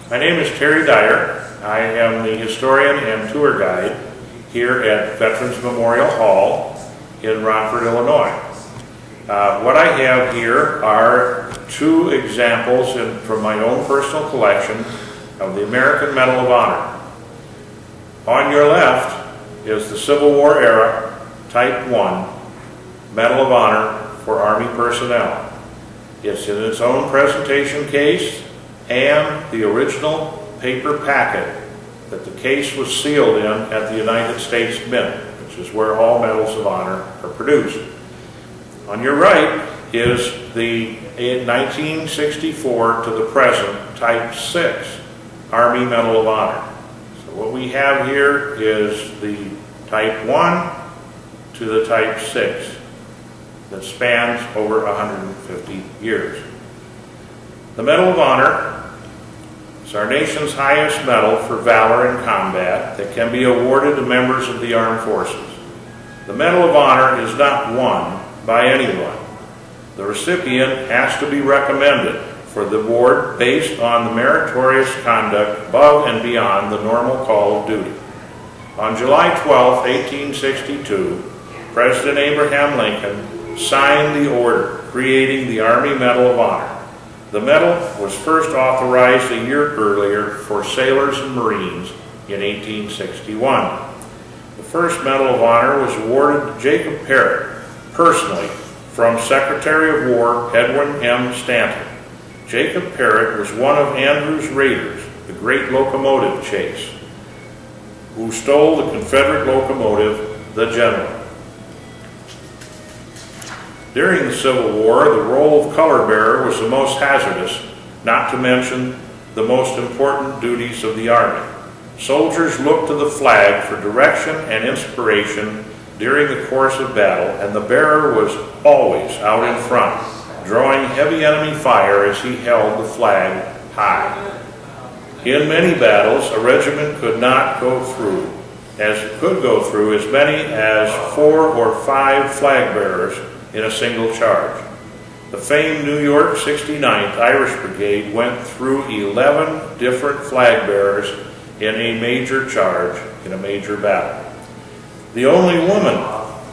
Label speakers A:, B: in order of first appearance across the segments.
A: My name is Terry Dyer. I am the historian and tour guide here at Veterans Memorial Hall in Rockford, Illinois. What I have here are two examples from my own personal collection of the American Medal of Honor. On your left is the Civil War era Type 1 Medal of Honor for Army personnel. It's in its own presentation case and the original paper packet that the case was sealed in at the United States Mint, which is where all medals of honor are produced. On your right is the 1964 to the present Type 6 Army Medal of Honor. So what we have here is the Type 1 to the Type 6 that spans over 150 years. The Medal of Honor is our nation's highest medal for valor in combat that can be awarded to members of the armed forces. The Medal of Honor is not won by anyone. The recipient has to be recommended for the award based on the meritorious conduct above and beyond the normal call of duty. On July 12, 1862, President Abraham Lincoln signed the order creating the Army Medal of Honor. The medal was first authorized a year earlier for sailors and Marines in 1861. The first Medal of Honor was awarded to Jacob Parrott, personally, from Secretary of War Edwin M. Stanton. Jacob Parrott was one of Andrew's raiders, the great locomotive chase, who stole the Confederate locomotive, the General. During the Civil War, the role of color bearer was the most hazardous, not to mention the most important duties of the Army. Soldiers looked to the flag for direction and inspiration during the course of battle, and the bearer was always out in front, drawing heavy enemy fire as he held the flag high. In many battles, a regiment could go through as many as 4 or 5 flag bearers in a single charge. The famed New York 69th Irish Brigade went through 11 different flag bearers in a major charge in a major battle. The only woman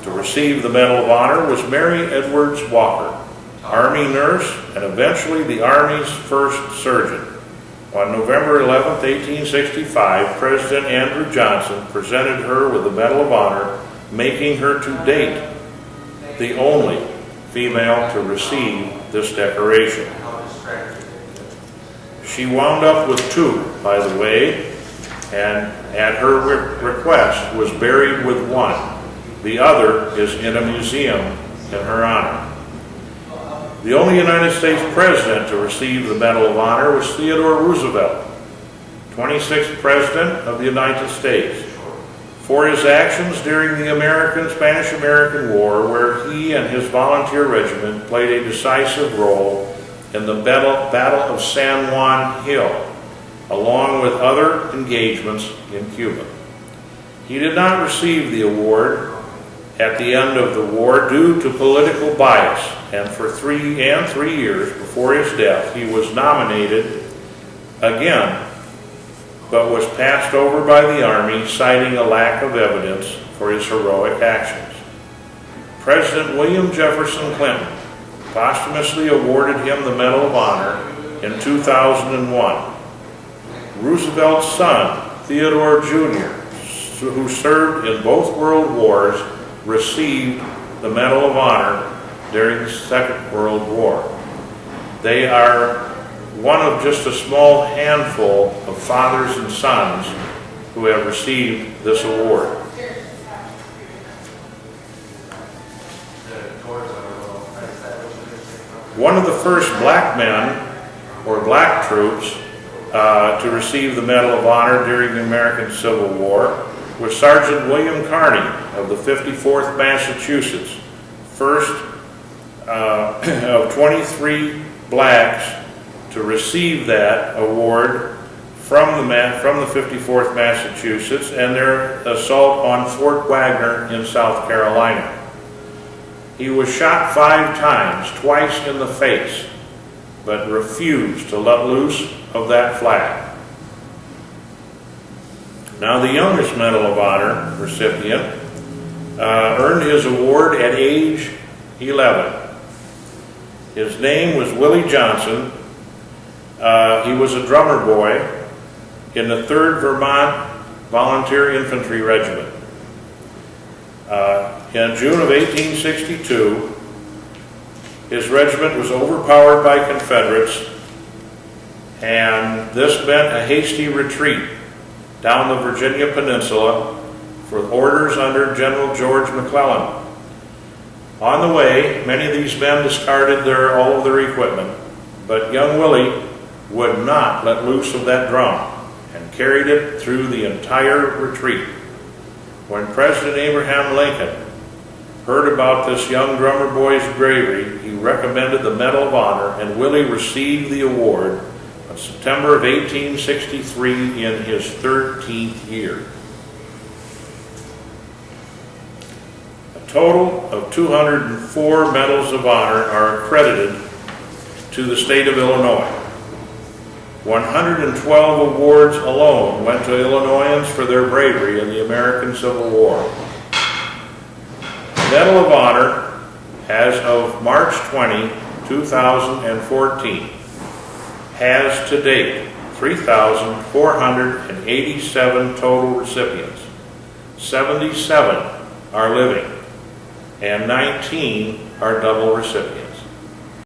A: to receive the Medal of Honor was Mary Edwards Walker, Army nurse and eventually the Army's first surgeon. On November 11, 1865, President Andrew Johnson presented her with the Medal of Honor, making her to date the only female to receive this decoration. She wound up with 2, by the way, and at her request was buried with 1. The other is in a museum in her honor. The only United States president to receive the Medal of Honor was Theodore Roosevelt, 26th President of the United States, for his actions during the Spanish-American War, where he and his volunteer regiment played a decisive role in the Battle of San Juan Hill, along with other engagements in Cuba. He did not receive the award at the end of the war due to political bias, and for 3 years before his death, he was nominated again, but was passed over by the Army, citing a lack of evidence for his heroic actions. President William Jefferson Clinton posthumously awarded him the Medal of Honor in 2001. Roosevelt's son, Theodore Jr., who served in both World Wars, received the Medal of Honor during the Second World War. They are one of just a small handful of fathers and sons who have received this award. One of the first black men, or black troops, to receive the Medal of Honor during the American Civil War was Sergeant William Carney of the 54th Massachusetts, first of 23 blacks to receive that award from the 54th Massachusetts and their assault on Fort Wagner in South Carolina. He was shot 5 times, twice in the face, but refused to let loose of that flag. Now, the youngest Medal of Honor recipient earned his award at age 11. His name was Willie Johnson. He was a drummer boy in the 3rd Vermont Volunteer Infantry Regiment. In June of 1862, his regiment was overpowered by Confederates, and this meant a hasty retreat down the Virginia Peninsula for orders under General George McClellan. On the way, many of these men discarded all of their equipment, but young Willie would not let loose of that drum and carried it through the entire retreat. When President Abraham Lincoln heard about this young drummer boy's bravery, he recommended the Medal of Honor, and Willie received the award in September of 1863 in his 13th year. A total of 204 Medals of Honor are accredited to the state of Illinois. 112 awards alone went to Illinoisans for their bravery in the Civil War. The Medal of Honor, as of March 20, 2014, has to date 3,487 total recipients. 77 are living, and 19 are double recipients.